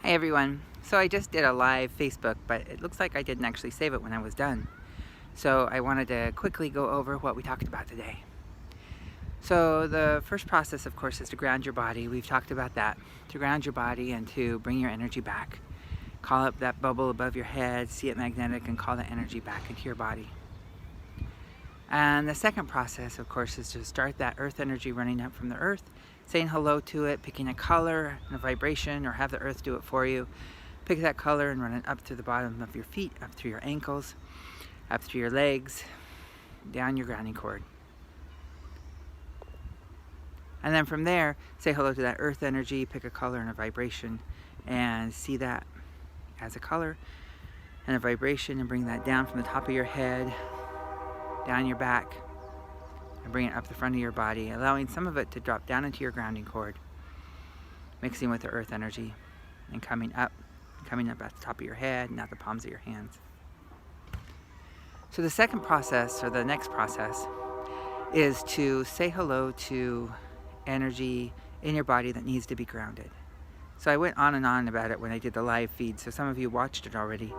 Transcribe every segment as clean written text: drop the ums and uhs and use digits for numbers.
Hi everyone. So I just did a live Facebook, but it looks like I didn't actually save it when I was done. So I wanted to quickly go over what we talked about today. So the first process, of course, is to ground your body. We've talked about that. To ground your body and to bring your energy back. Call up that bubble above your head, see it magnetic, and call that energy back into your body. And the second process, of course, is to start that earth energy running up from the earth, saying hello to it, picking a color and a vibration, or have the earth do it for you. Pick that color and run it up through the bottom of your feet, up through your ankles, up through your legs, down your grounding cord. And then from there, say hello to that earth energy, pick a color and a vibration, and see that as a color and a vibration, and bring that down from the top of your head, down your back, and bring it up the front of your body, allowing some of it to drop down into your grounding cord, mixing with the earth energy, and coming up at the top of your head and at the palms of your hands. So the second process, or the next process, is to say hello to energy in your body that needs to be grounded. So I went on and on about it when I did the live feed, so some of you watched it already.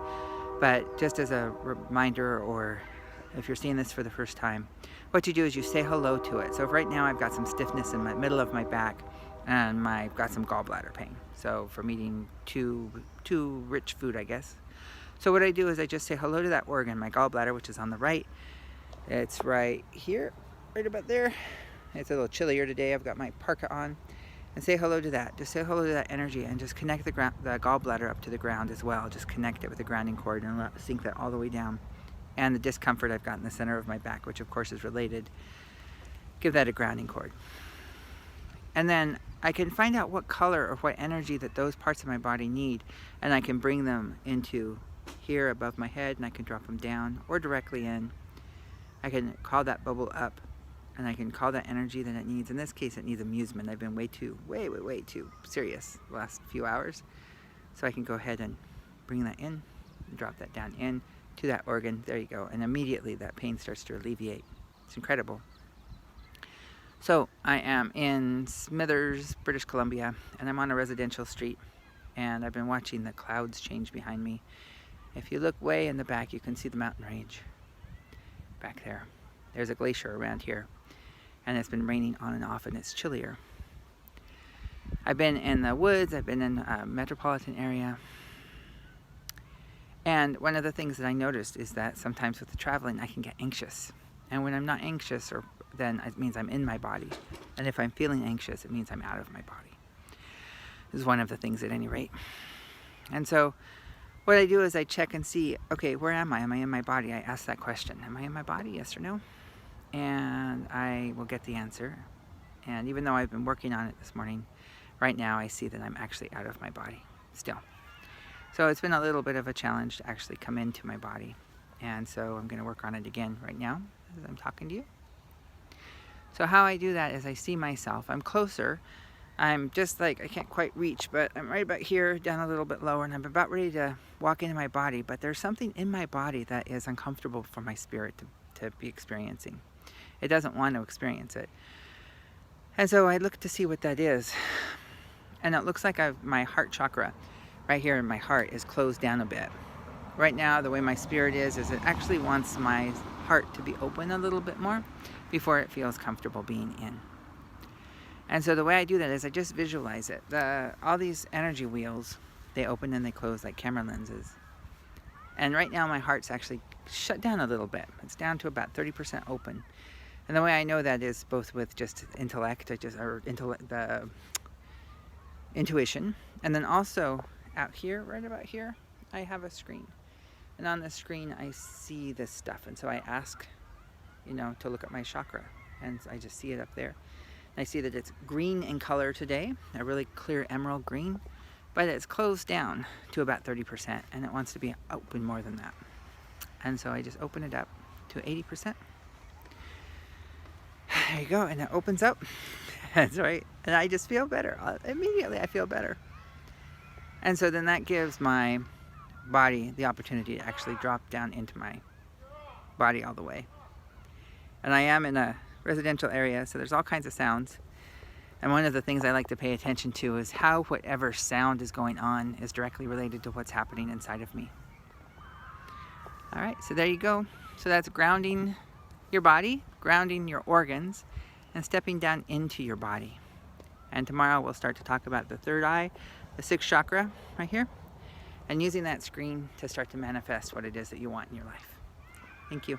But just as a reminder, or if you're seeing this for the first time, what you do is you say hello to it. So right now I've got some stiffness in my middle of my back, and I've got some gallbladder pain. So from eating too rich food, I guess. So what I do is I just say hello to that organ, my gallbladder, which is on the right. It's right here, right about there. It's a little chillier today. I've got my parka on. And say hello to that. Just say hello to that energy, and just connect the gallbladder up to the ground as well. Just connect it with the grounding cord and sink that all the way down. And the discomfort I've got in the center of my back, which of course is related, give that a grounding cord. And then I can find out what color or what energy that those parts of my body need, and I can bring them into here above my head, and I can drop them down or directly in. I can call that bubble up, and I can call that energy that it needs. In this case, it needs amusement. I've been way too serious the last few hours. So I can go ahead and bring that in, and drop that down in to that organ. There you go. And immediately that pain starts to alleviate. It's incredible. So I am in Smithers, British Columbia, and I'm on a residential street, and I've been watching the clouds change behind me. If you look way in the back, you can see the mountain range back there. There's a glacier around here, and it's been raining on and off, and it's chillier. I've been in the woods, I've been in a metropolitan area, and one of the things that I noticed is that sometimes with the traveling I can get anxious. And when I'm not anxious, then it means I'm in my body. And if I'm feeling anxious, it means I'm out of my body. This is one of the things at any rate. And so what I do is I check and see, okay, where am I? Am I in my body? I ask that question. Am I in my body? Yes or no? And I will get the answer. And even though I've been working on it this morning, right now I see that I'm actually out of my body still. So it's been a little bit of a challenge to actually come into my body. And so I'm going to work on it again right now as I'm talking to you. So how I do that is I see myself. I'm closer. I'm just like, I can't quite reach, but I'm right about here, down a little bit lower, and I'm about ready to walk into my body. But there's something in my body that is uncomfortable for my spirit to be experiencing. It doesn't want to experience it. And so I look to see what that is. And it looks like my heart chakra right here in my heart is closed down a bit. Right now, the way my spirit is it actually wants my heart to be open a little bit more before it feels comfortable being in. And so the way I do that is I just visualize it. All these energy wheels, they open and they close like camera lenses. And right now my heart's actually shut down a little bit. It's down to about 30% open. And the way I know that is both with just intellect, the intuition, and then also out here, right about here, I have a screen. And on the screen I see this stuff. And so I ask, to look at my chakra. And I just see it up there. I see that it's green in color today, a really clear emerald green, but it's closed down to about 30%, and it wants to be open more than that. And so I just open it up to 80%. There you go, and it opens up. That's right. And I just feel better. Immediately I feel better. And so then that gives my body the opportunity to actually drop down into my body all the way. And I am in a residential area, so there's all kinds of sounds. And one of the things I like to pay attention to is how whatever sound is going on is directly related to what's happening inside of me. All right, so there you go. So that's grounding your body, grounding your organs, and stepping down into your body. And tomorrow we'll start to talk about the third eye, the sixth chakra right here, and using that screen to start to manifest what it is that you want in your life. Thank you.